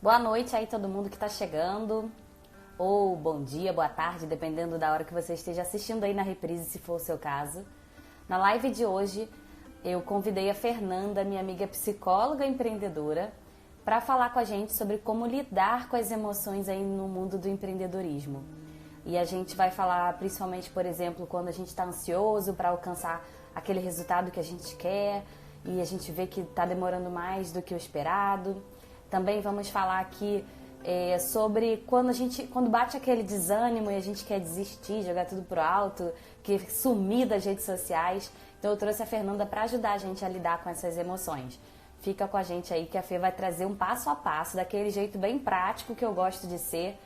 Boa noite aí todo mundo que tá chegando, ou bom dia, boa tarde, dependendo da hora que você esteja assistindo aí na reprise, se for o seu caso. Na live de hoje, eu convidei a Fernanda, minha amiga psicóloga empreendedora, para falar com a gente sobre como lidar com as emoções aí no mundo do empreendedorismo. E a gente vai falar principalmente, por exemplo, quando a gente está ansioso para alcançar aquele resultado que a gente quer e a gente vê que está demorando mais do que o esperado. Também vamos falar aqui sobre quando bate aquele desânimo e a gente quer desistir, jogar tudo pro alto, que sumir das redes sociais. Então eu trouxe a Fernanda para ajudar a gente a lidar com essas emoções. Fica com a gente aí que a Fê vai trazer um passo a passo, daquele jeito bem prático que eu gosto de ser.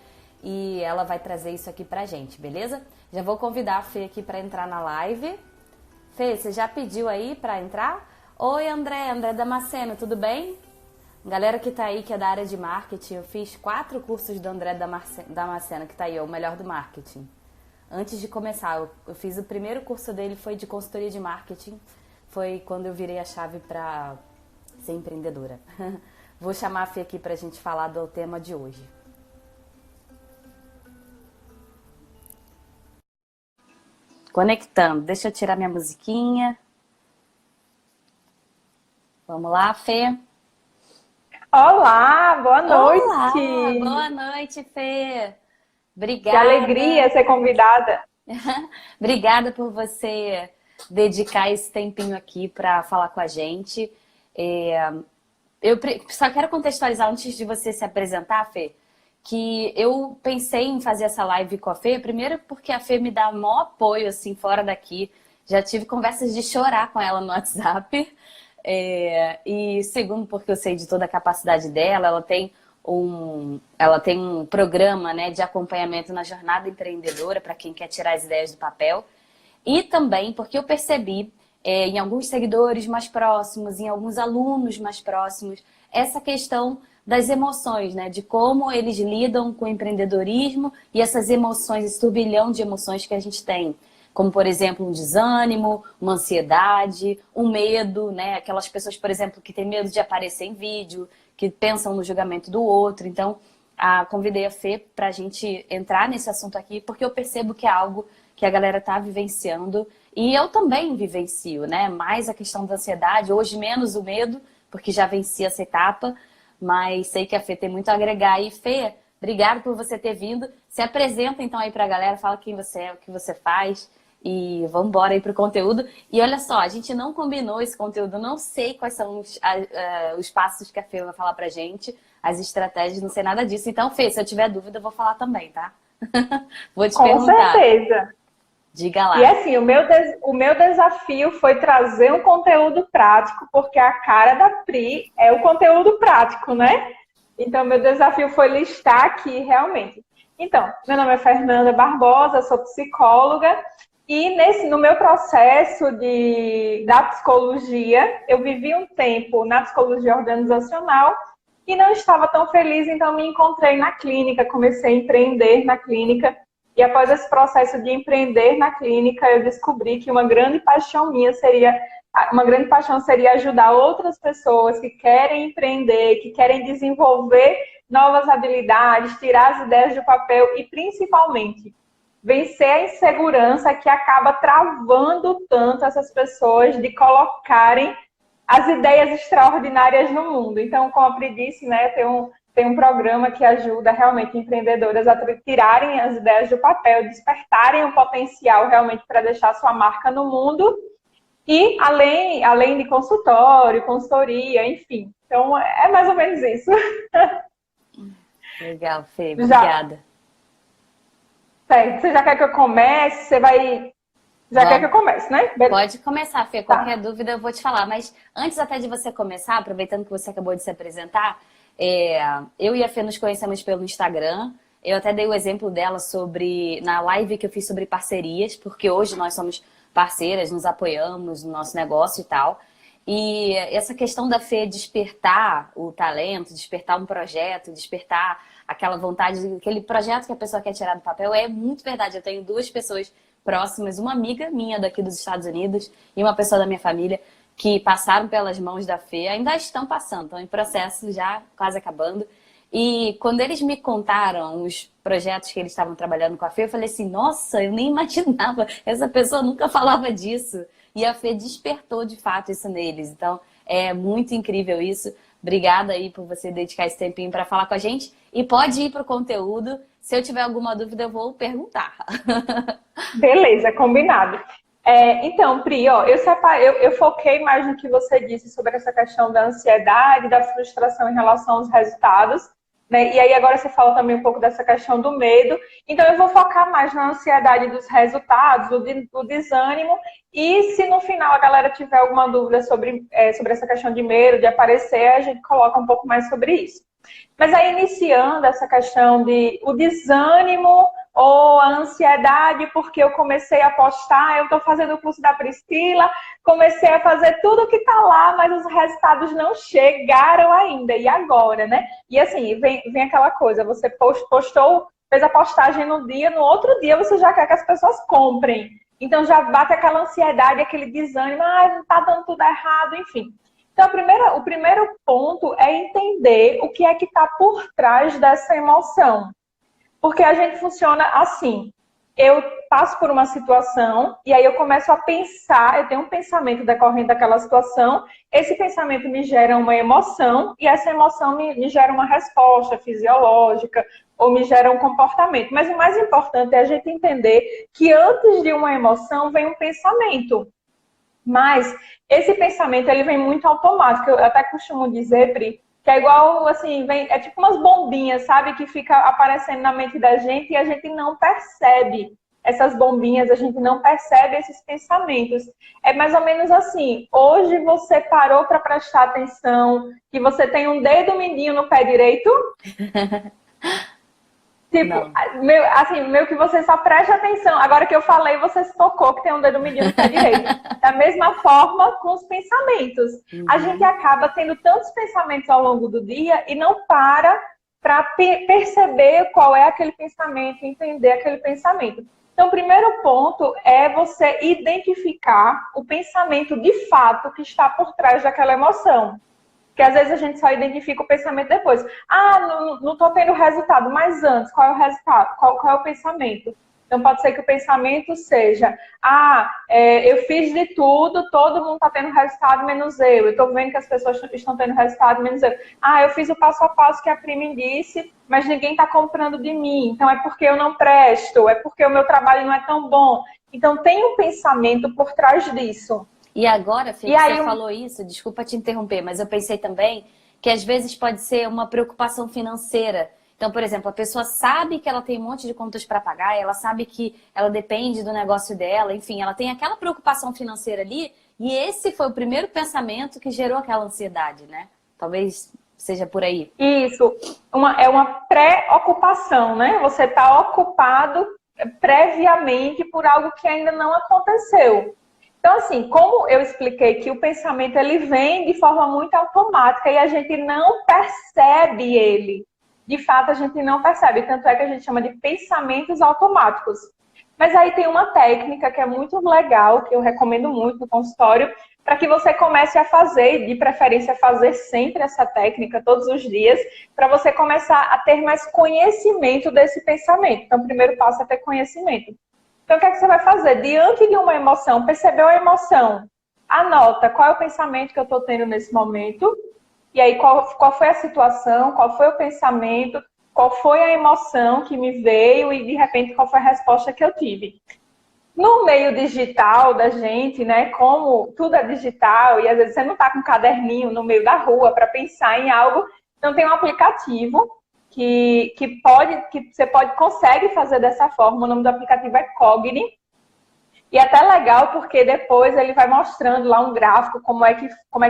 E ela vai trazer isso aqui pra gente, beleza? Já vou convidar a Fê aqui para entrar na live. Fê, você já pediu aí para entrar? Oi, André Damasceno, tudo bem? Galera que tá aí, que é da área de marketing, eu fiz 4 cursos do André Damasceno, que tá aí, ó, o melhor do marketing. Antes de começar, eu fiz o primeiro curso dele, foi de consultoria de marketing. Foi quando eu virei a chave pra ser empreendedora. Vou chamar a Fê aqui pra gente falar do tema de hoje. Conectando, deixa eu tirar minha musiquinha. Vamos lá, Fê. Olá, boa Olá, noite. boa noite, Fê. Que alegria Obrigada. ser convidada. Obrigada por você dedicar esse tempinho aqui para falar com a gente. Eu só quero contextualizar antes de você se apresentar, Fê, que eu pensei em fazer essa live com a Fê, primeiro porque a Fê me dá maior apoio, assim, fora daqui. Já tive conversas de chorar com ela no WhatsApp. E segundo, porque eu sei de toda a capacidade dela, ela tem um programa, né, de acompanhamento na jornada empreendedora para quem quer tirar as ideias do papel. E também porque eu percebi em alguns seguidores mais próximos, em alguns alunos mais próximos, essa questão das emoções, né? De como eles lidam com o empreendedorismo e essas emoções, esse turbilhão de emoções que a gente tem. Como, por exemplo, um desânimo, uma ansiedade, um medo, né? Aquelas pessoas, por exemplo, que têm medo de aparecer em vídeo, que pensam no julgamento do outro. Então, convidei a Fê para a gente entrar nesse assunto aqui, porque eu percebo que é algo que a galera está vivenciando e eu também vivencio, né? Mais a questão da ansiedade, hoje menos o medo, porque já venci essa etapa, mas sei que a Fê tem muito a agregar. E Fê, obrigada por você ter vindo. Se apresenta então aí para a galera, fala quem você é, o que você faz e vamos embora aí pro conteúdo. E olha só, a gente não combinou esse conteúdo, não sei quais são os passos que a Fê vai falar pra gente, as estratégias, não sei nada disso. Então, Fê, se eu tiver dúvida, eu vou falar também, tá? Vou te Com perguntar. certeza. Diga E lá. assim, o meu desafio foi trazer um conteúdo prático, porque a cara da Pri é o conteúdo prático, né? Então, meu desafio foi listar aqui realmente. Então, meu nome é Fernanda Barbosa, sou psicóloga e no meu processo da psicologia, eu vivi um tempo na psicologia organizacional e não estava tão feliz, então me encontrei na clínica, comecei a empreender na clínica. E após esse processo de empreender na clínica, eu descobri que uma grande paixão seria ajudar outras pessoas que querem empreender, que querem desenvolver novas habilidades, tirar as ideias do papel e, principalmente, vencer a insegurança que acaba travando tanto essas pessoas de colocarem as ideias extraordinárias no mundo. Então, como a Pri disse, né, tem um programa que ajuda realmente empreendedoras a tirarem as ideias do papel, despertarem o potencial realmente para deixar sua marca no mundo. E além de consultório, consultoria, enfim. Então, é mais ou menos isso. Legal, Fê, Já, obrigada. certo. Você já quer que eu comece? Já quer que eu Vamos. comece, né? Pode começar, Fê. Qualquer Tá. dúvida eu vou te falar. Mas antes até de você começar, aproveitando que você acabou de se apresentar, eu e a Fê nos conhecemos pelo Instagram. Eu até dei o exemplo dela na live que eu fiz sobre parcerias, porque hoje nós somos parceiras, nos apoiamos no nosso negócio e tal. E essa questão da Fê despertar o talento, despertar um projeto, despertar aquela vontade, aquele projeto que a pessoa quer tirar do papel, é muito verdade. Eu tenho 2 pessoas próximas, uma amiga minha daqui dos Estados Unidos e uma pessoa da minha família que passaram pelas mãos da Fê, ainda estão passando, estão em processo já quase acabando. E quando eles me contaram os projetos que eles estavam trabalhando com a Fê, eu falei assim, nossa, eu nem imaginava, essa pessoa nunca falava disso. E a Fê despertou de fato isso neles. Então, é muito incrível isso. Obrigada aí por você dedicar esse tempinho para falar com a gente. E pode ir para o conteúdo. Se eu tiver alguma dúvida, eu vou perguntar. Beleza, combinado. Então, Pri, ó, eu foquei mais no que você disse sobre essa questão da ansiedade, da frustração em relação aos resultados, né? E aí agora você fala também um pouco dessa questão do medo. Então eu vou focar mais na ansiedade dos resultados, do desânimo, e se no final a galera tiver alguma dúvida sobre essa questão de medo, de aparecer, a gente coloca um pouco mais sobre isso. Mas aí, iniciando essa questão de o desânimo ou a ansiedade, porque eu comecei a postar, eu estou fazendo o curso da Priscila, comecei a fazer tudo que está lá, mas os resultados não chegaram ainda. E agora, né? E assim, vem aquela coisa, você postou, fez a postagem no dia, no outro dia você já quer que as pessoas comprem. Então já bate aquela ansiedade, aquele desânimo, não está dando tudo errado, enfim. Então, o primeiro ponto é entender o que é que está por trás dessa emoção. Porque a gente funciona assim. Eu passo por uma situação e aí eu começo a pensar, eu tenho um pensamento decorrente daquela situação, esse pensamento me gera uma emoção e essa emoção me gera uma resposta fisiológica ou me gera um comportamento. Mas o mais importante é a gente entender que antes de uma emoção vem um pensamento. Mas esse pensamento, ele vem muito automático. Eu até costumo dizer, Pri, que é igual, assim, é tipo umas bombinhas, sabe? Que fica aparecendo na mente da gente e a gente não percebe essas bombinhas, a gente não percebe esses pensamentos. É mais ou menos assim, hoje você parou para prestar atenção que você tem um dedo mindinho no pé direito? Tipo, meio que você só preste atenção. Agora que eu falei, você se tocou que tem um dedo mindinho no pé direito. Da mesma forma com os pensamentos. A gente acaba tendo tantos pensamentos ao longo do dia e não para perceber qual é aquele pensamento, entender aquele pensamento. Então, o primeiro ponto é você identificar o pensamento de fato que está por trás daquela emoção. Porque às vezes a gente só identifica o pensamento depois. Não estou tendo resultado, mas antes, qual é o resultado? Qual é o pensamento? Então pode ser que o pensamento seja, eu fiz de tudo, todo mundo está tendo resultado, menos eu. Eu estou vendo que as pessoas estão tendo resultado, menos eu. Eu fiz o passo a passo que a Pri me disse, mas ninguém está comprando de mim. Então é porque eu não presto, é porque o meu trabalho não é tão bom. Então tem um pensamento por trás disso. E agora, Fê, você falou isso, desculpa te interromper, mas eu pensei também que às vezes pode ser uma preocupação financeira. Então, por exemplo, a pessoa sabe que ela tem um monte de contas para pagar, ela sabe que ela depende do negócio dela, enfim, ela tem aquela preocupação financeira ali, e esse foi o primeiro pensamento que gerou aquela ansiedade, né? Talvez seja por aí. Isso, é uma pré-ocupação, né? Você está ocupado previamente por algo que ainda não aconteceu. Então, assim, como eu expliquei que o pensamento ele vem de forma muito automática e a gente não percebe ele. De fato, a gente não percebe. Tanto é que a gente chama de pensamentos automáticos. Mas aí tem uma técnica que é muito legal, que eu recomendo muito no consultório, para que você comece a fazer, de preferência fazer sempre essa técnica, todos os dias, para você começar a ter mais conhecimento desse pensamento. Então, o primeiro passo é ter conhecimento. Então, o que é que você vai fazer? Diante de uma emoção, percebeu a emoção? Anota qual é o pensamento que eu estou tendo nesse momento. E aí, qual foi a situação, qual foi o pensamento, qual foi a emoção que me veio e, de repente, qual foi a resposta que eu tive. No meio digital da gente, né, como tudo é digital e às vezes você não está com um caderninho no meio da rua para pensar em algo, então tem um aplicativo que você consegue fazer dessa forma. O nome do aplicativo é Cogni. E é até legal porque depois ele vai mostrando lá um gráfico como é que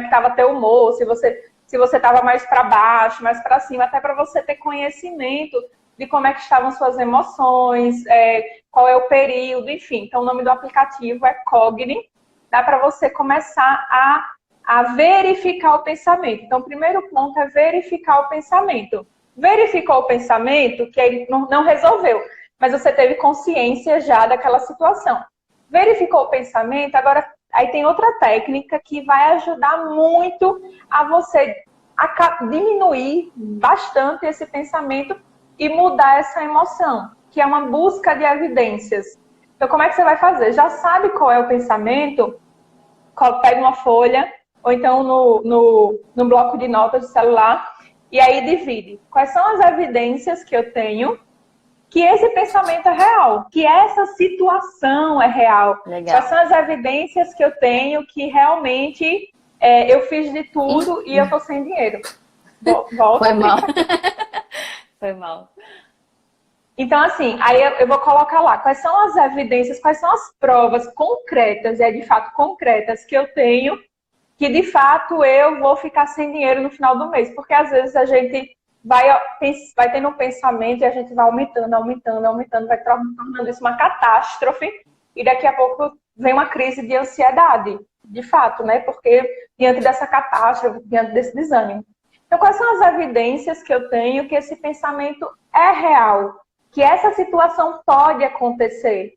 estava teu humor, se você estava mais para baixo, mais para cima, até para você ter conhecimento de como é que estavam suas emoções, qual é o período, enfim. Então o nome do aplicativo é Cogni. Dá para você começar a verificar o pensamento. Então o primeiro ponto é verificar o pensamento. Verificou o pensamento, que ele não resolveu, mas você teve consciência já daquela situação. Verificou o pensamento, agora aí tem outra técnica que vai ajudar muito a você diminuir bastante esse pensamento e mudar essa emoção, que é uma busca de evidências. Então, como é que você vai fazer? Já sabe qual é o pensamento? Pega uma folha, ou então no bloco de notas do celular, e aí divide. Quais são as evidências que eu tenho que esse pensamento é real, que essa situação é real? Legal. Quais são as evidências que eu tenho que realmente eu fiz de tudo e eu tô sem dinheiro? Volta. Foi mal. Foi mal. Então, assim, aí eu vou colocar lá quais são as evidências, quais são as provas concretas, de fato concretas, que eu tenho, que de fato eu vou ficar sem dinheiro no final do mês. Porque às vezes a gente vai tendo um pensamento e a gente vai aumentando, vai tornando isso uma catástrofe, e daqui a pouco vem uma crise de ansiedade, de fato, né? Porque diante dessa catástrofe, diante desse desânimo. Então, quais são as evidências que eu tenho que esse pensamento é real? Que essa situação pode acontecer.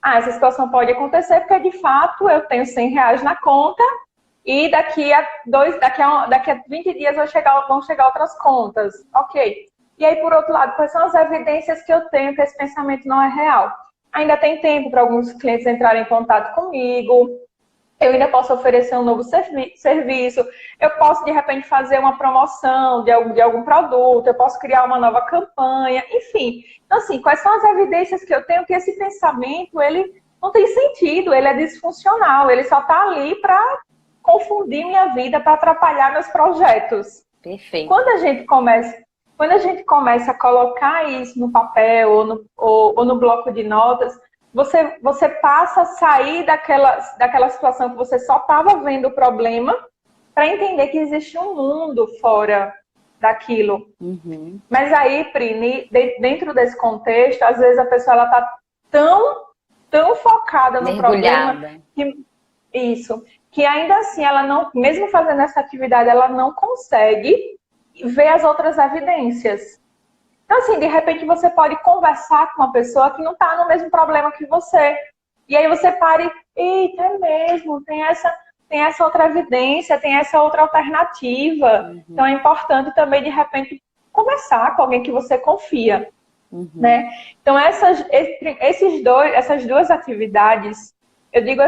Essa situação pode acontecer porque, de fato, eu tenho R$100 na conta e daqui a 20 dias vão chegar outras contas. Ok. E aí, por outro lado, quais são as evidências que eu tenho que esse pensamento não é real? Ainda tem tempo para alguns clientes entrarem em contato comigo. Eu ainda posso oferecer um novo serviço, eu posso, de repente, fazer uma promoção de algum produto, eu posso criar uma nova campanha, enfim. Então, assim, quais são as evidências que eu tenho que esse pensamento, ele não tem sentido, ele é disfuncional, ele só está ali para confundir minha vida, para atrapalhar meus projetos. Perfeito. Quando a gente começa a colocar isso no papel ou no bloco de notas, você passa a sair daquela situação que você só estava vendo o problema para entender que existe um mundo fora daquilo. Uhum. Mas aí, Pri, dentro desse contexto, às vezes a pessoa está tão focada no problema que ainda assim ela não, mesmo fazendo essa atividade, ela não consegue ver as outras evidências. Então, assim, de repente você pode conversar com uma pessoa que não está no mesmo problema que você. E aí você para e, eita, é mesmo, tem essa outra evidência, tem essa outra alternativa. Uhum. Então, é importante também, de repente, conversar com alguém que você confia. Uhum. Né? Então, essas duas atividades, eu digo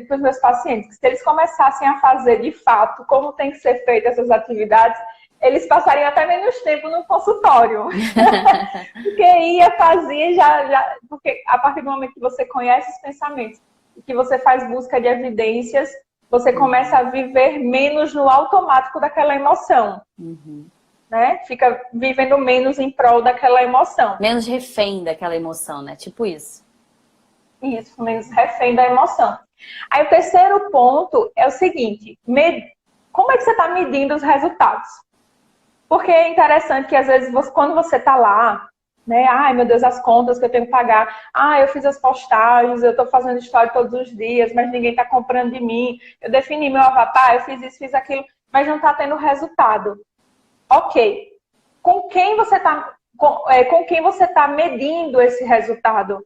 para os meus pacientes, que se eles começassem a fazer, de fato, como tem que ser feitas essas atividades, eles passariam até menos tempo no consultório. Porque ia fazer porque a partir do momento que você conhece os pensamentos e que você faz busca de evidências, você começa a viver menos no automático daquela emoção. Uhum. Né? Fica vivendo menos em prol daquela emoção. Menos refém daquela emoção, né? Tipo isso. Isso, menos refém da emoção. Aí o terceiro ponto é o seguinte, como é que você está medindo os resultados? Porque é interessante que, às vezes, quando você está lá, né? Ai, meu Deus, as contas que eu tenho que pagar. Ah, eu fiz as postagens, eu estou fazendo história todos os dias, mas ninguém está comprando de mim. Eu defini meu avatar, eu fiz isso, fiz aquilo, mas não está tendo resultado. Ok. Com quem você está medindo esse resultado?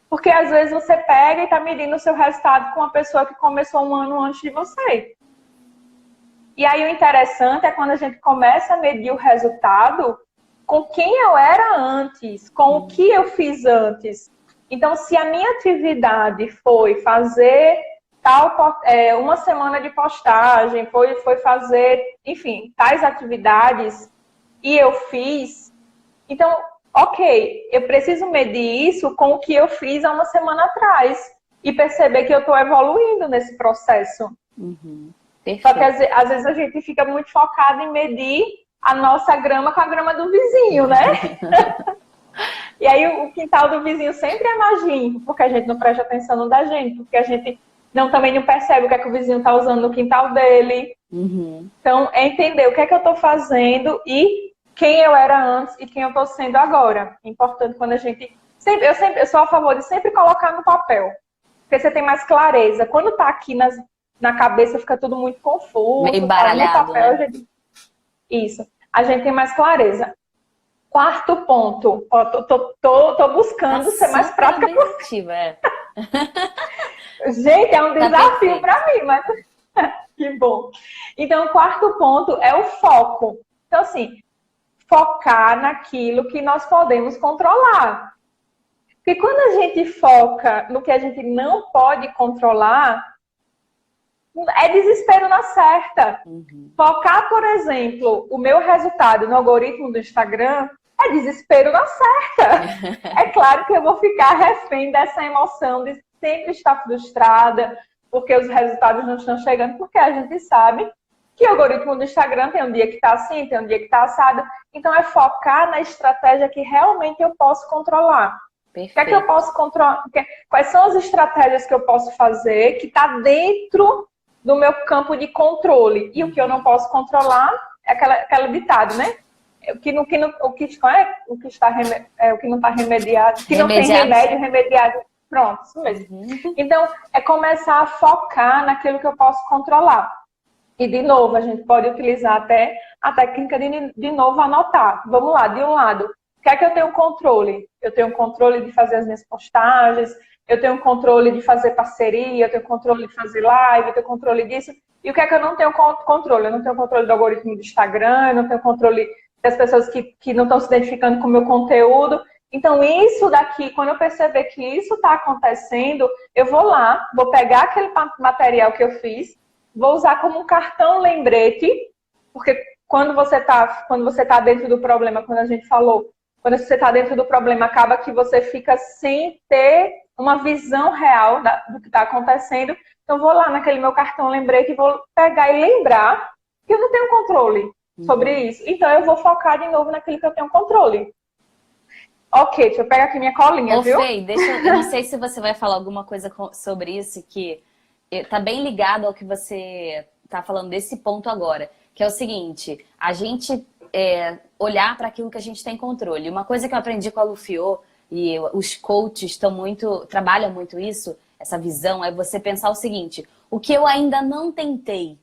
Porque, às vezes, você pega e está medindo o seu resultado com uma pessoa que começou um ano antes de você. E aí o interessante é quando a gente começa a medir o resultado com quem eu era antes, com o que eu fiz antes. Então, se a minha atividade foi fazer uma semana de postagem, foi fazer, enfim, tais atividades, e eu fiz, então, ok, eu preciso medir isso com o que eu fiz há uma semana atrás e perceber que eu estou evoluindo nesse processo. Uhum. Só que às vezes a gente fica muito focado em medir a nossa grama com a grama do vizinho, né? E aí o quintal do vizinho sempre é mais limpo, porque a gente não presta atenção no da gente, porque a gente também não percebe o que é que o vizinho está usando no quintal dele. Uhum. Então, é entender o que é que eu estou fazendo e quem eu era antes e quem eu estou sendo agora. É importante quando a gente... Eu sou a favor de sempre colocar no papel, porque você tem mais clareza. Quando está aqui na cabeça fica tudo muito confuso. Meio embaralhado, no papel, né? Isso. A gente tem mais clareza. Quarto ponto. Ó, tô buscando ser mais prática. É. Gente, é um desafio para mim, mas Que bom. Então, o quarto ponto é o foco. Então, assim, focar naquilo que nós podemos controlar. Porque quando a gente foca no que a gente não pode controlar, é desespero na certa. Focar, por exemplo, o meu resultado no algoritmo do Instagram é desespero na certa. É claro que eu vou ficar refém dessa emoção de sempre estar frustrada, porque os resultados não estão chegando, porque a gente sabe que o algoritmo do Instagram tem um dia que está assim, tem um dia que está assado. Então, é focar na estratégia que realmente eu posso controlar. Perfeito. O que é que eu posso controlar? Quais são as estratégias que eu posso fazer que está dentro do meu campo de controle? E o que eu não posso controlar é aquela ditado, né? O que não está remediado, que não tem remédio remediado. Pronto, isso mesmo. Então, é começar a focar naquilo que eu posso controlar. E, de novo, a gente pode utilizar até a técnica de novo anotar. Vamos lá, de um lado, o que é que eu tenho controle? Eu tenho controle de fazer as minhas postagens, eu tenho controle de fazer parceria, eu tenho controle de fazer live, eu tenho controle disso. E o que é que eu não tenho controle? Eu não tenho controle do algoritmo do Instagram, eu não tenho controle das pessoas que não estão se identificando com o meu conteúdo. Então, isso daqui, quando eu perceber que isso está acontecendo, eu vou lá, vou pegar aquele material que eu fiz, vou usar como um cartão lembrete, porque quando você tá dentro do problema, quando a gente falou, quando você está dentro do problema, acaba que você fica sem ter uma visão real do que está acontecendo. Então, vou lá naquele meu cartão lembrete e vou pegar e lembrar que eu não tenho controle sobre isso. Então, eu vou focar de novo naquilo que eu tenho controle. Ok, deixa eu pegar aqui minha colinha, viu? Fê, eu não sei se você vai falar alguma coisa sobre isso que tá bem ligado ao que você tá falando desse ponto agora, que é o seguinte, a gente olhar para aquilo que a gente tem controle. Uma coisa que eu aprendi com a Lufiô, e os coaches trabalham muito isso, essa visão, é você pensar o seguinte, o que eu ainda não tentei?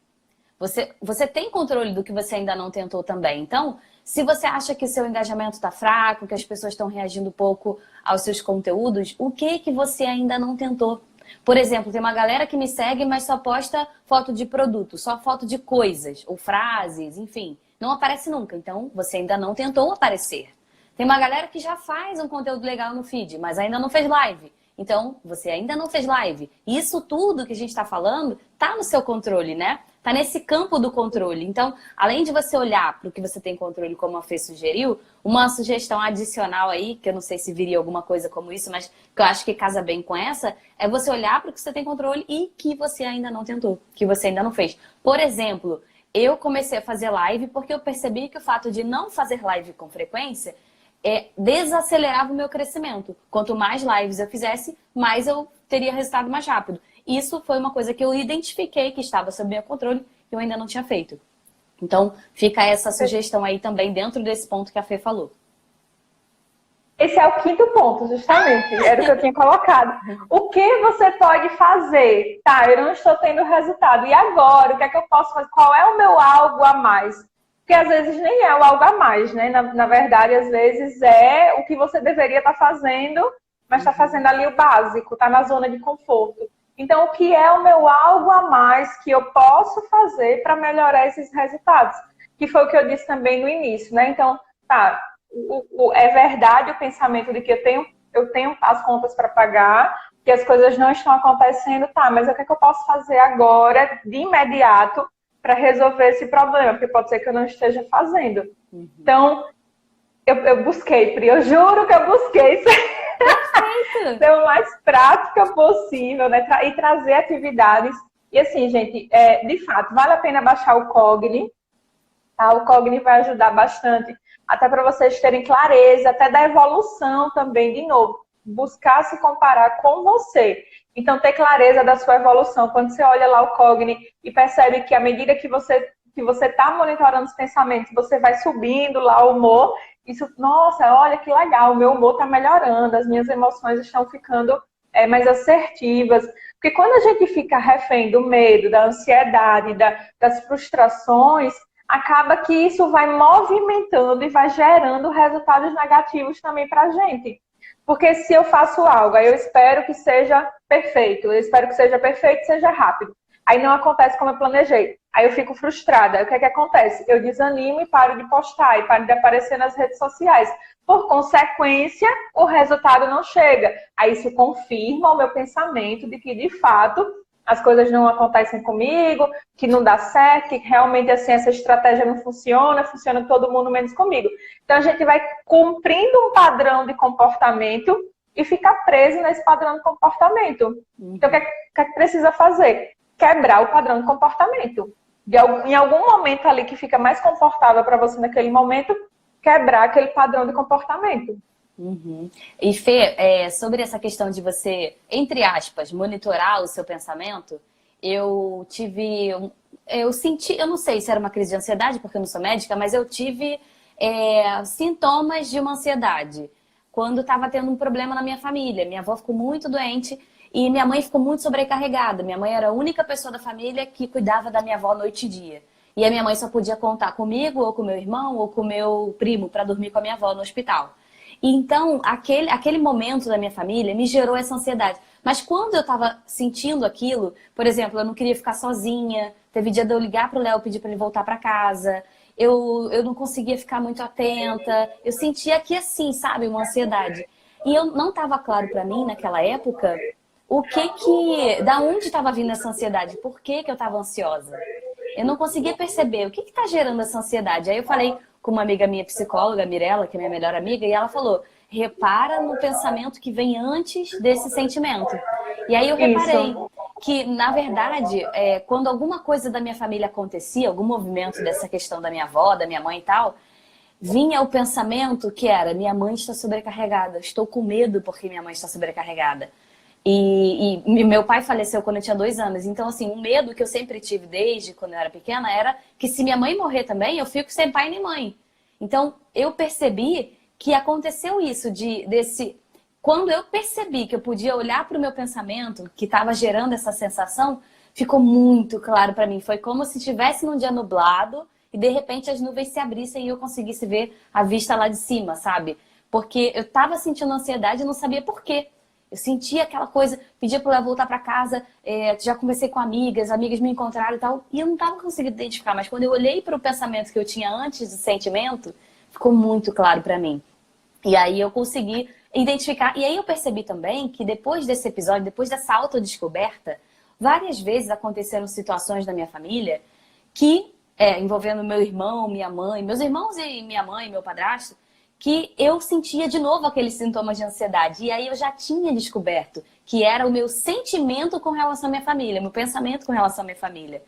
Você tem controle do que você ainda não tentou também. Então, se você acha que seu engajamento está fraco, que as pessoas estão reagindo pouco aos seus conteúdos, o que você ainda não tentou? Por exemplo, tem uma galera que me segue, mas só posta foto de produto, só foto de coisas, ou frases, enfim. Não aparece nunca, então você ainda não tentou aparecer. Tem uma galera que já faz um conteúdo legal no feed, mas ainda não fez live. Então, você ainda não fez live. Isso tudo que a gente está falando está no seu controle, né? Está nesse campo do controle. Então, além de você olhar para o que você tem controle, como a Fê sugeriu, uma sugestão adicional aí, que eu não sei se viria alguma coisa como isso, mas que eu acho que casa bem com essa, é você olhar para o que você tem controle e que você ainda não tentou, que você ainda não fez. Por exemplo, eu comecei a fazer live porque eu percebi que o fato de não fazer live com frequência desacelerava o meu crescimento. Quanto mais lives eu fizesse, mais eu teria resultado mais rápido. Isso foi uma coisa que eu identifiquei que estava sob meu controle e eu ainda não tinha feito. Então, fica essa sugestão aí também dentro desse ponto que a Fê falou. Esse é o quinto ponto, justamente. Era o que eu tinha colocado. O que você pode fazer? Tá, eu não estou tendo resultado. E agora? O que é que eu posso fazer? Qual é o meu algo a mais? Porque às vezes nem é o algo a mais, né? Na verdade, às vezes é o que você deveria estar fazendo, mas está fazendo ali o básico, está na zona de conforto. Então, o que é o meu algo a mais que eu posso fazer para melhorar esses resultados? Que foi o que eu disse também no início, né? Então, tá, é verdade o pensamento de que eu tenho as contas para pagar, que as coisas não estão acontecendo, tá, mas o que é que eu posso fazer agora, de imediato, para resolver esse problema? Porque pode ser que eu não esteja fazendo. Então, eu busquei, Pri, eu juro que eu busquei ser o mais prática possível, né? E trazer atividades. E assim, gente, de fato, vale a pena baixar o Cogni. Tá? O Cogni vai ajudar bastante, até para vocês terem clareza, até da evolução também, de novo. Buscar se comparar com você. Então, ter clareza da sua evolução. Quando você olha lá o Cogni e percebe que à medida que você está monitorando os pensamentos, você vai subindo lá o humor, isso, nossa, olha que legal, o meu humor está melhorando, as minhas emoções estão ficando mais assertivas. Porque quando a gente fica refém do medo, da ansiedade, das frustrações, acaba que isso vai movimentando e vai gerando resultados negativos também para a gente. Porque se eu faço algo, aí eu espero que seja perfeito, eu espero que seja perfeito e seja rápido. aí não acontece como eu planejei. Aí eu fico frustrada. Aí o que é que acontece? Eu desanimo e paro de postar, e paro de aparecer nas redes sociais. Por consequência, o resultado não chega. Aí isso confirma o meu pensamento de que, de fato, as coisas não acontecem comigo, que não dá certo, que realmente assim, essa estratégia não funciona, funciona todo mundo menos comigo. Então a gente vai cumprindo um padrão de comportamento e fica preso nesse padrão de comportamento. Então o que é que precisa fazer? Quebrar o padrão de comportamento. Em algum momento ali que fica mais confortável para você naquele momento, quebrar aquele padrão de comportamento. Uhum. E Fê, sobre essa questão de você, entre aspas, monitorar o seu pensamento, eu senti, eu não sei se era uma crise de ansiedade, porque eu não sou médica, mas eu tive sintomas de uma ansiedade quando estava tendo um problema na minha família. Minha avó ficou muito doente e minha mãe ficou muito sobrecarregada. Minha mãe era a única pessoa da família que cuidava da minha avó noite e dia. E a minha mãe só podia contar comigo, ou com meu irmão, ou com meu primo para dormir com a minha avó no hospital. E então, aquele momento da minha família me gerou essa ansiedade. Mas quando eu estava sentindo aquilo, por exemplo, eu não queria ficar sozinha, teve dia de eu ligar para o Léo e pedir para ele voltar para casa, eu não conseguia ficar muito atenta, eu sentia que assim, sabe, uma ansiedade. E eu não estava claro para mim, naquela época, da onde estava vindo essa ansiedade, por que eu estava ansiosa. Eu não conseguia perceber o que está gerando essa ansiedade. Aí eu falei com uma amiga minha psicóloga, Mirella, que é minha melhor amiga, e ela falou, repara no pensamento que vem antes desse sentimento. E aí eu reparei que, na verdade, quando alguma coisa da minha família acontecia, algum movimento dessa questão da minha avó, da minha mãe e tal, vinha o pensamento que era, minha mãe está sobrecarregada, estou com medo porque minha mãe está sobrecarregada. E meu pai faleceu quando eu tinha 2 anos. Então, assim, um medo que eu sempre tive desde quando eu era pequena era que se minha mãe morrer também, eu fico sem pai nem mãe. Então, eu percebi que aconteceu isso, quando eu percebi que eu podia olhar para o meu pensamento, que estava gerando essa sensação, ficou muito claro para mim. Foi como se estivesse num dia nublado e, de repente, as nuvens se abrissem e eu conseguisse ver a vista lá de cima, sabe? Porque eu estava sentindo ansiedade e não sabia por quê. Eu sentia aquela coisa, pedia para eu voltar para casa, já conversei com amigas me encontraram e tal, e eu não estava conseguindo identificar, mas quando eu olhei para o pensamento que eu tinha antes do sentimento, ficou muito claro para mim. E aí eu consegui identificar, e aí eu percebi também que depois desse episódio, depois dessa autodescoberta, várias vezes aconteceram situações da minha família que, envolvendo meu irmão, minha mãe, meus irmãos e minha mãe, meu padrasto, que eu sentia de novo aqueles sintomas de ansiedade. E aí eu já tinha descoberto que era o meu sentimento com relação à minha família, meu pensamento com relação à minha família.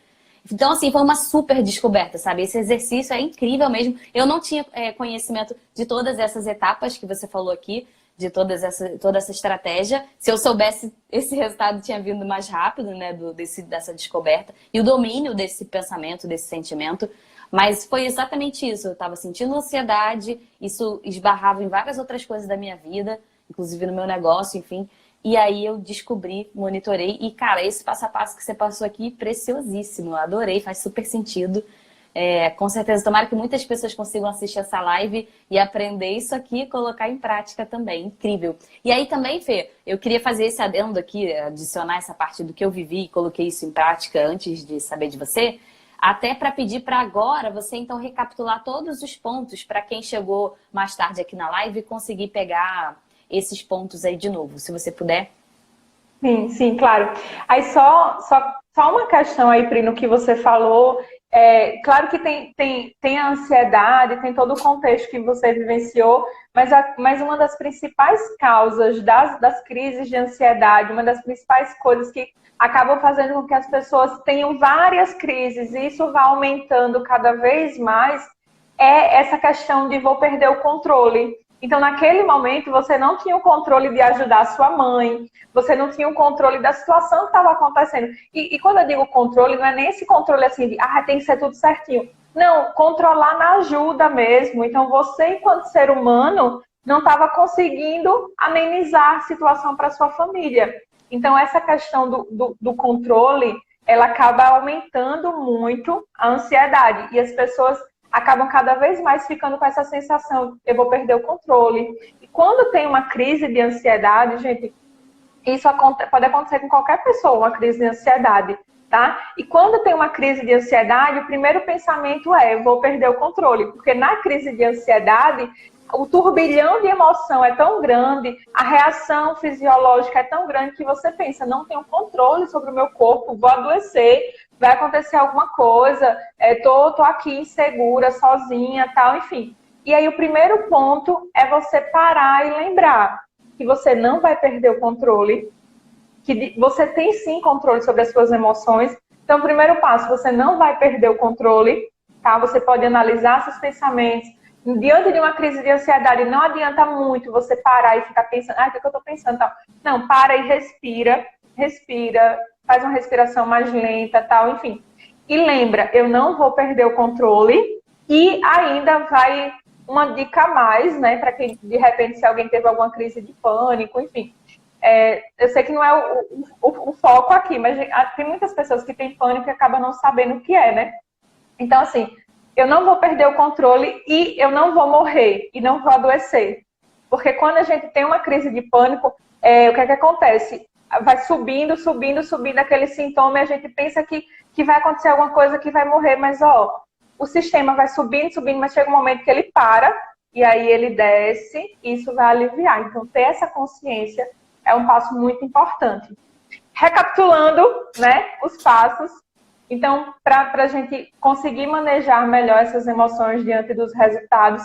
Então, assim, foi uma super descoberta, sabe? Esse exercício é incrível mesmo. Eu não tinha conhecimento de todas essas etapas que você falou aqui, de toda essa estratégia. Se eu soubesse, esse resultado tinha vindo mais rápido, né, dessa descoberta. E o domínio desse pensamento, desse sentimento. Mas foi exatamente isso, eu estava sentindo ansiedade, isso esbarrava em várias outras coisas da minha vida, inclusive no meu negócio, enfim. E aí eu descobri, monitorei, e cara, esse passo a passo que você passou aqui, preciosíssimo, eu adorei, faz super sentido. Com certeza, tomara que muitas pessoas consigam assistir essa live e aprender isso aqui e colocar em prática também, incrível. E aí também, Fê, eu queria fazer esse adendo aqui, adicionar essa parte do que eu vivi e coloquei isso em prática antes de saber de você, até para pedir para agora você então recapitular todos os pontos para quem chegou mais tarde aqui na live e conseguir pegar esses pontos aí de novo, se você puder. Sim, claro. Aí só uma questão aí, Pri, no que você falou. Claro que tem a ansiedade, tem todo o contexto que você vivenciou, mas uma das principais causas das crises de ansiedade, uma das principais coisas que acabam fazendo com que as pessoas tenham várias crises e isso vai aumentando cada vez mais, é essa questão de vou perder o controle. Então, naquele momento, você não tinha o controle de ajudar a sua mãe, você não tinha o controle da situação que estava acontecendo. E quando eu digo controle, não é nem esse controle assim de, tem que ser tudo certinho. Não, controlar na ajuda mesmo. Então, você, enquanto ser humano, não estava conseguindo amenizar a situação para sua família. Então, essa questão do controle, ela acaba aumentando muito a ansiedade. E as pessoas acabam cada vez mais ficando com essa sensação, eu vou perder o controle. E quando tem uma crise de ansiedade, gente, isso pode acontecer com qualquer pessoa, uma crise de ansiedade, tá? E quando tem uma crise de ansiedade, o primeiro pensamento é, eu vou perder o controle, porque na crise de ansiedade, o turbilhão de emoção é tão grande, a reação fisiológica é tão grande que você pensa, não tenho controle sobre o meu corpo, vou adoecer, vai acontecer alguma coisa, tô aqui insegura, sozinha, tal, enfim. E aí o primeiro ponto é você parar e lembrar que você não vai perder o controle, que você tem sim controle sobre as suas emoções. Então, o primeiro passo, você não vai perder o controle, tá? Você pode analisar seus pensamentos. Diante de uma crise de ansiedade, não adianta muito você parar e ficar pensando, o que eu tô pensando, tal. Não, para e respira, faz uma respiração mais lenta, tal, enfim. E lembra, eu não vou perder o controle e ainda vai uma dica a mais, né, para quem, de repente, se alguém teve alguma crise de pânico, enfim. Eu sei que não é o foco aqui, mas tem muitas pessoas que têm pânico e acabam não sabendo o que é, né? Então, assim, eu não vou perder o controle e eu não vou morrer e não vou adoecer. Porque quando a gente tem uma crise de pânico, o que é que acontece? Vai subindo, subindo, subindo aquele sintoma e a gente pensa que vai acontecer alguma coisa que vai morrer, mas, o sistema vai subindo, subindo, mas chega um momento que ele para e aí ele desce e isso vai aliviar. Então, ter essa consciência é um passo muito importante. Recapitulando, né, os passos. Então, para a gente conseguir manejar melhor essas emoções diante dos resultados,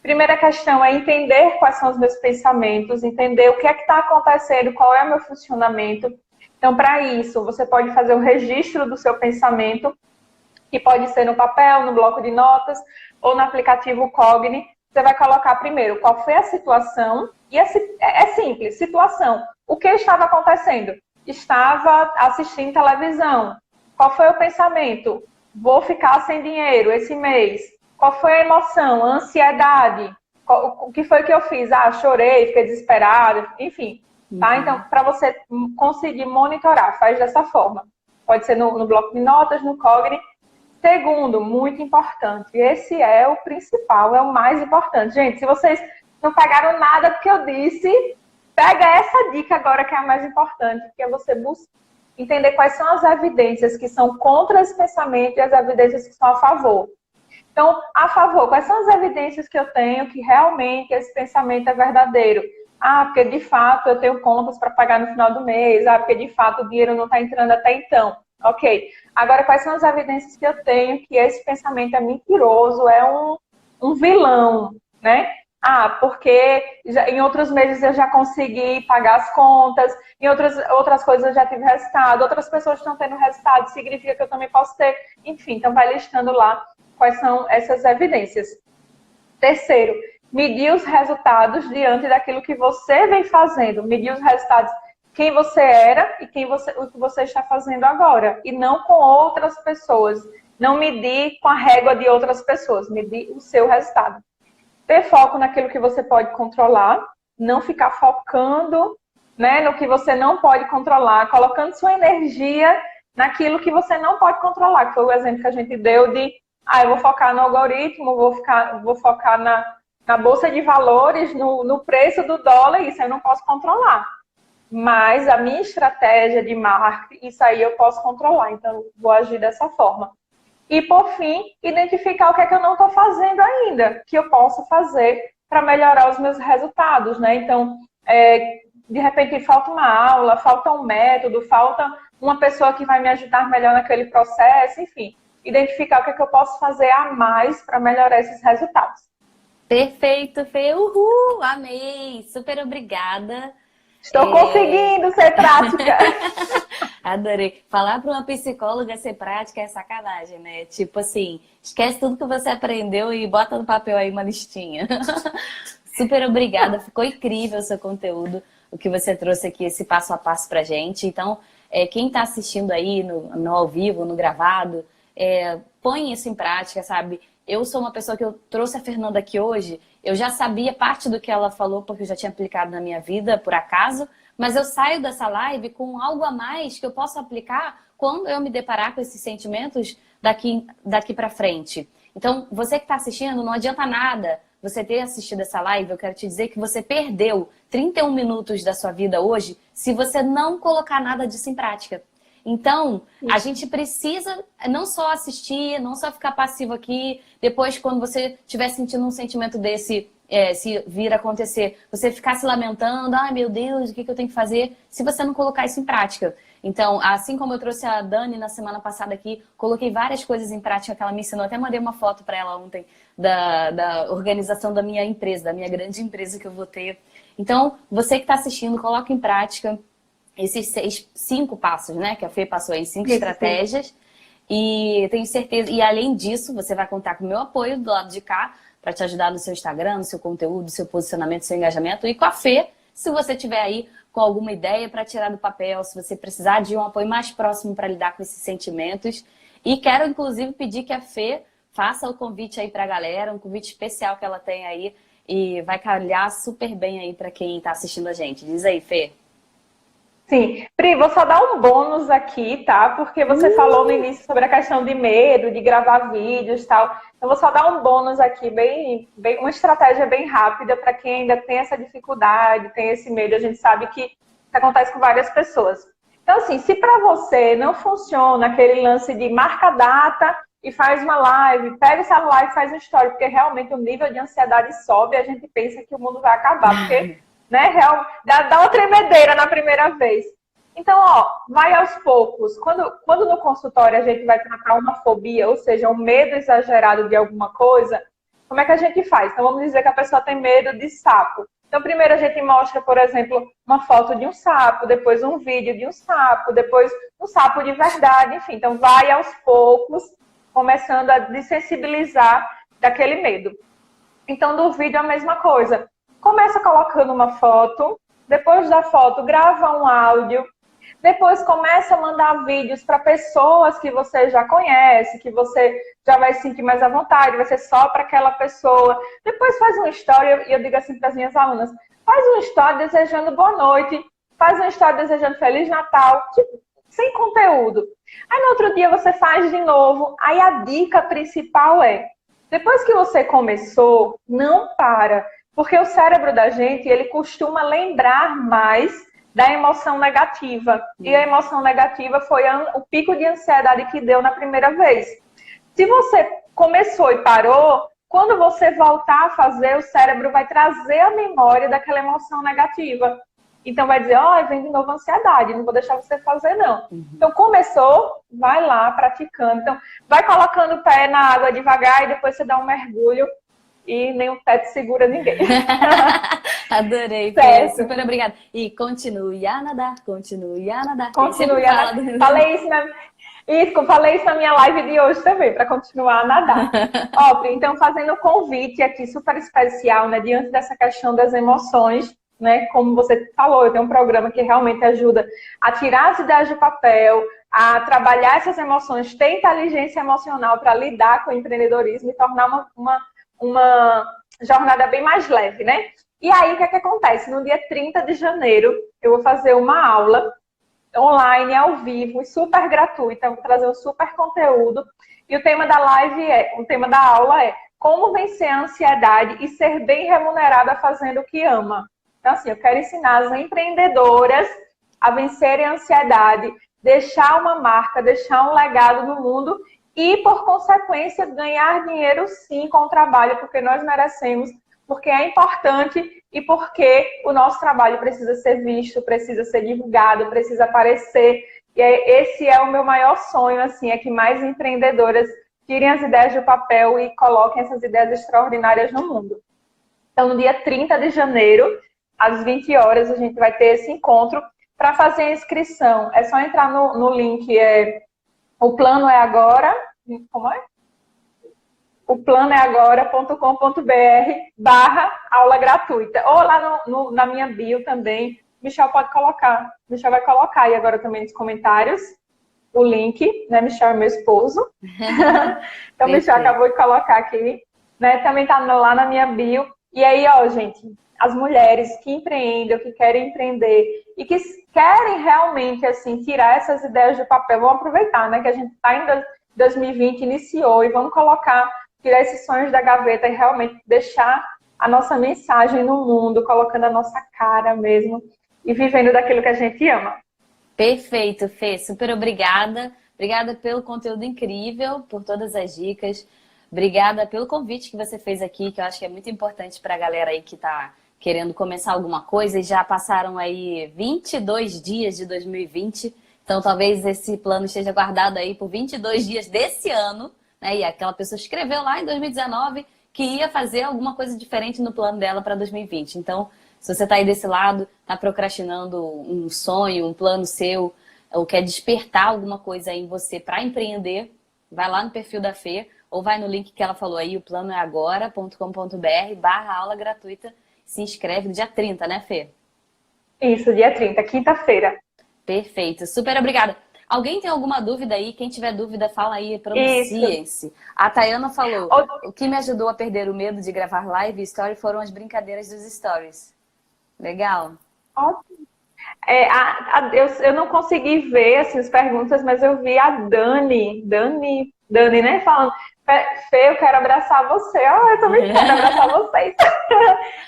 primeira questão é entender quais são os meus pensamentos, entender o que é que está acontecendo, qual é o meu funcionamento. Então, para isso, você pode fazer um registro do seu pensamento, que pode ser no papel, no bloco de notas ou no aplicativo Cogni. Você vai colocar primeiro qual foi a situação, e é simples, situação. O que estava acontecendo? Estava assistindo televisão. Qual foi o pensamento? Vou ficar sem dinheiro esse mês. Qual foi a emoção? A ansiedade. O que foi que eu fiz? Chorei, fiquei desesperada, enfim. Tá? Então, para você conseguir monitorar, faz dessa forma. Pode ser no bloco de notas, no Cogni. Segundo, muito importante, esse é o principal, é o mais importante. Gente, se vocês não pegaram nada do que eu disse, pega essa dica agora que é a mais importante, que é você entender quais são as evidências que são contra esse pensamento e as evidências que são a favor. Então, a favor, quais são as evidências que eu tenho que realmente esse pensamento é verdadeiro? Porque de fato eu tenho contas para pagar no final do mês, porque de fato o dinheiro não está entrando até então. Ok. Agora, quais são as evidências que eu tenho que esse pensamento é mentiroso, é um vilão, né? Porque em outros meses eu já consegui pagar as contas, em outras coisas eu já tive resultado, outras pessoas estão tendo resultado, significa que eu também posso ter. Enfim, então vai listando lá quais são essas evidências. Terceiro, medir os resultados diante daquilo que você vem fazendo, medir os resultados quem você era e o que você está fazendo agora. E não com outras pessoas. Não medir com a régua de outras pessoas. Medir o seu resultado. Ter foco naquilo que você pode controlar. Não ficar focando, né, no que você não pode controlar. Colocando sua energia naquilo que você não pode controlar. Que foi o exemplo que a gente deu de eu vou focar no algoritmo, vou focar na bolsa de valores, no preço do dólar. Isso eu não posso controlar. Mas a minha estratégia de marketing, isso aí eu posso controlar, então vou agir dessa forma. E, por fim, identificar o que é que eu não estou fazendo ainda, que eu posso fazer para melhorar os meus resultados, né? Então, de repente, falta uma aula, falta um método, falta uma pessoa que vai me ajudar melhor naquele processo, enfim. Identificar o que é que eu posso fazer a mais para melhorar esses resultados. Perfeito, Fê. Uhul! Amei! Super obrigada. Estou conseguindo ser prática. Adorei. Falar para uma psicóloga ser prática é sacanagem, né? Tipo assim, esquece tudo que você aprendeu e bota no papel aí uma listinha. Super obrigada. Ficou incrível o seu conteúdo, o que você trouxe aqui, esse passo a passo pra gente. Então, quem está assistindo aí no ao vivo, no gravado, põe isso em prática, sabe? Eu sou uma pessoa que eu trouxe a Fernanda aqui hoje, eu já sabia parte do que ela falou, porque eu já tinha aplicado na minha vida, por acaso, mas eu saio dessa live com algo a mais que eu posso aplicar quando eu me deparar com esses sentimentos daqui pra frente. Então, você que está assistindo, não adianta nada você ter assistido essa live, eu quero te dizer que você perdeu 31 minutos da sua vida hoje se você não colocar nada disso em prática. Então, a gente precisa não só assistir, não só ficar passivo aqui, depois quando você estiver sentindo um sentimento desse, se vir a acontecer, você ficar se lamentando, ai meu Deus, o que eu tenho que fazer, se você não colocar isso em prática. Então, assim como eu trouxe a Dani na semana passada aqui, coloquei várias coisas em prática que ela me ensinou, até mandei uma foto para ela ontem da organização da minha empresa, da minha grande empresa que eu vou ter. Então, você que está assistindo, coloque em prática esses 5 passos, né? Que a Fê passou aí, 5 estratégias. E tenho certeza, e além disso, você vai contar com o meu apoio do lado de cá, para te ajudar no seu Instagram, no seu conteúdo, no seu posicionamento, no seu engajamento. E com a Fê, se você tiver aí com alguma ideia para tirar do papel, se você precisar de um apoio mais próximo para lidar com esses sentimentos. E quero, inclusive, pedir que a Fê faça o convite aí para a galera, um convite especial que ela tem aí. E vai calhar super bem aí para quem está assistindo a gente. Diz aí, Fê. Sim. Pri, vou só dar um bônus aqui, tá? Porque você falou no início sobre a questão de medo, de gravar vídeos e tal. Então, vou só dar um bônus aqui, uma estratégia bem rápida para quem ainda tem essa dificuldade, tem esse medo. A gente sabe que isso acontece com várias pessoas. Então, assim, se para você não funciona aquele lance de marca a data e faz uma live, pega o celular e faz uma story, porque realmente o nível de ansiedade sobe e a gente pensa que o mundo vai acabar, porque... né? Dá uma tremedeira na primeira vez. Então, ó, vai aos poucos. Quando no consultório a gente vai tratar uma fobia, ou seja, um medo exagerado de alguma coisa, como é que a gente faz? Então, vamos dizer que a pessoa tem medo de sapo. Então, primeiro a gente mostra, por exemplo, uma foto de um sapo, depois um vídeo de um sapo, depois um sapo de verdade, enfim. Então, vai aos poucos, começando a desensibilizar daquele medo. Então, do vídeo a mesma coisa. Começa colocando uma foto, depois da foto grava um áudio, depois começa a mandar vídeos para pessoas que você já conhece, que você já vai se sentir mais à vontade, vai ser só para aquela pessoa. Depois faz uma história, e eu digo assim para as minhas alunas, faz uma história desejando boa noite, faz uma história desejando Feliz Natal, tipo, sem conteúdo. Aí no outro dia você faz de novo, aí a dica principal é, depois que você começou, não para. Porque o cérebro da gente, ele costuma lembrar mais da emoção negativa. E a emoção negativa foi o pico de ansiedade que deu na primeira vez. Se você começou e parou, quando você voltar a fazer, o cérebro vai trazer a memória daquela emoção negativa. Então vai dizer, ó, vem de novo a ansiedade, não vou deixar você fazer não. Então começou, vai lá praticando. Então vai colocando o pé na água devagar e depois você dá um mergulho. E nem o teto segura ninguém. Adorei, Fê. Super obrigada. E continue a nadar, continue a nadar. Continue a nadar. Falei isso na minha live de hoje também, para continuar a nadar. Ó, então, fazendo um convite aqui super especial, né, diante dessa questão das emoções, né, como você falou, eu tenho um programa que realmente ajuda a tirar as ideias do papel, a trabalhar essas emoções, ter inteligência emocional para lidar com o empreendedorismo e tornar uma jornada bem mais leve, né? E aí, o que é que acontece? No dia 30 de janeiro, eu vou fazer uma aula online, ao vivo, super gratuita, vou trazer um super conteúdo. E o tema da aula é como vencer a ansiedade e ser bem remunerada fazendo o que ama. Então, assim, eu quero ensinar as empreendedoras a vencerem a ansiedade, deixar uma marca, deixar um legado no mundo e, por consequência, ganhar dinheiro sim com o trabalho, porque nós merecemos, porque é importante e porque o nosso trabalho precisa ser visto, precisa ser divulgado, precisa aparecer. E esse é o meu maior sonho, assim, é que mais empreendedoras tirem as ideias do papel e coloquem essas ideias extraordinárias no mundo. Então, no dia 30 de janeiro, às 20 horas, a gente vai ter esse encontro. Para fazer a inscrição, é só entrar no link, o plano é agora, como é? O planoeagora.com.br/aula gratuita. Ou lá na minha bio também, Michelle pode colocar. Michelle vai colocar aí agora também nos comentários o link, né? Michelle é meu esposo. Então, Michelle acabou de colocar aqui, né? Também tá lá na minha bio. E aí, ó, gente, as mulheres que empreendem, que querem empreender e que querem realmente, assim, tirar essas ideias do papel, vão aproveitar, né? Que a gente tá em 2020, iniciou, e vamos tirar esses sonhos da gaveta e realmente deixar a nossa mensagem no mundo, colocando a nossa cara mesmo e vivendo daquilo que a gente ama. Perfeito, Fê. Super obrigada. Obrigada pelo conteúdo incrível, por todas as dicas. Obrigada pelo convite que você fez aqui, que eu acho que é muito importante para a galera aí que está querendo começar alguma coisa. E já passaram aí 22 dias de 2020. Então, talvez esse plano esteja guardado aí por 22 dias desse ano, né? E aquela pessoa escreveu lá em 2019 que ia fazer alguma coisa diferente no plano dela para 2020. Então, se você está aí desse lado, está procrastinando um sonho, um plano seu, ou quer despertar alguma coisa aí em você para empreender, vai lá no perfil da Fê, ou vai no link que ela falou aí, o plano é agora.com.br/aula gratuita. Se inscreve no dia 30, né, Fê? Isso, dia 30, quinta-feira. Perfeito, super obrigada. Alguém tem alguma dúvida aí? Quem tiver dúvida, fala aí, pronunciem-se. A Tayana falou, o que me ajudou a perder o medo de gravar live e story foram as brincadeiras dos stories. Legal. Ótimo. Eu não consegui ver assim, as perguntas, mas eu vi a Dani, né, falando, Fê, eu quero abraçar você. Eu também quero abraçar vocês.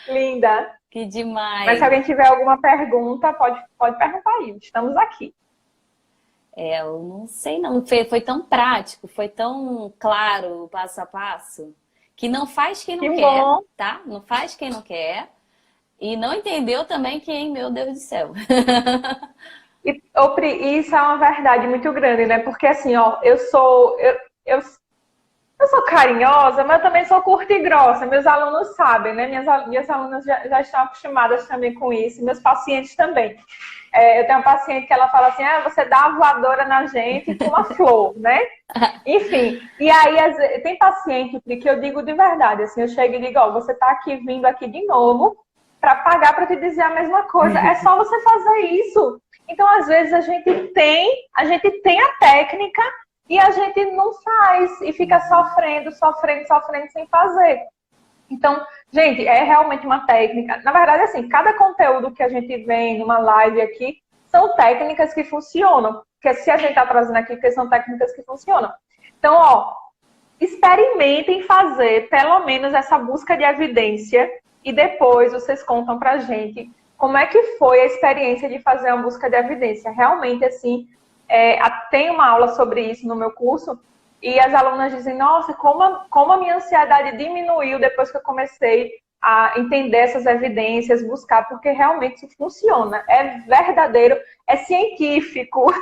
Linda. Que demais. Mas se alguém tiver alguma pergunta, pode perguntar aí. Estamos aqui. Eu não sei não, foi tão prático, foi tão claro o passo a passo, que não faz quem não quer, tá? Não faz quem não quer. E não entendeu também quem, meu Deus do céu. E isso é uma verdade muito grande, né? Porque assim, ó, eu sou carinhosa, mas eu também sou curta e grossa. Meus alunos sabem, né? Minhas alunas já estão acostumadas também com isso. Meus pacientes também. Eu tenho uma paciente que ela fala assim, você dá uma voadora na gente com uma flor, né? Enfim, e aí tem paciente que eu digo de verdade, assim, eu chego e digo, você tá vindo aqui de novo para pagar para te dizer a mesma coisa. É só você fazer isso. Então, às vezes, a gente tem a técnica e a gente não faz e fica sofrendo sem fazer. Então, gente, é realmente uma técnica. Na verdade, assim, cada conteúdo que a gente vê numa live aqui são técnicas que funcionam. Porque se a gente está trazendo aqui, porque são técnicas que funcionam. Então, experimentem fazer pelo menos essa busca de evidência e depois vocês contam pra gente como é que foi a experiência de fazer uma busca de evidência. Realmente, assim, tem uma aula sobre isso no meu curso. E as alunas dizem, nossa, como a minha ansiedade diminuiu depois que eu comecei a entender essas evidências, buscar, porque realmente isso funciona. É verdadeiro, é científico.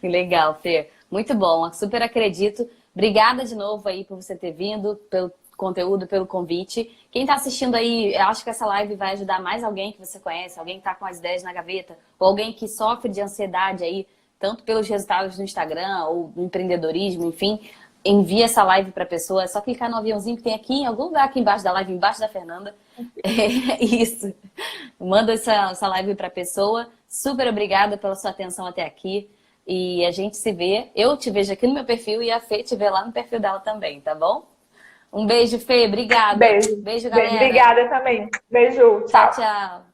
Legal, Fê. Muito bom, super acredito. Obrigada de novo aí por você ter vindo, pelo conteúdo, pelo convite. Quem está assistindo aí, eu acho que essa live vai ajudar mais alguém que você conhece, alguém que está com as ideias na gaveta, ou alguém que sofre de ansiedade aí, tanto pelos resultados do Instagram ou do empreendedorismo, enfim, envia essa live para a pessoa. É só clicar no aviãozinho que tem aqui em algum lugar aqui embaixo da live, embaixo da Fernanda. Isso. Manda essa live para a pessoa. Super obrigada pela sua atenção até aqui. E a gente se vê. Eu te vejo aqui no meu perfil e a Fê te vê lá no perfil dela também, tá bom? Um beijo, Fê. Obrigada. Beijo. Beijo, galera. Obrigada também. Beijo. Tchau, tchau.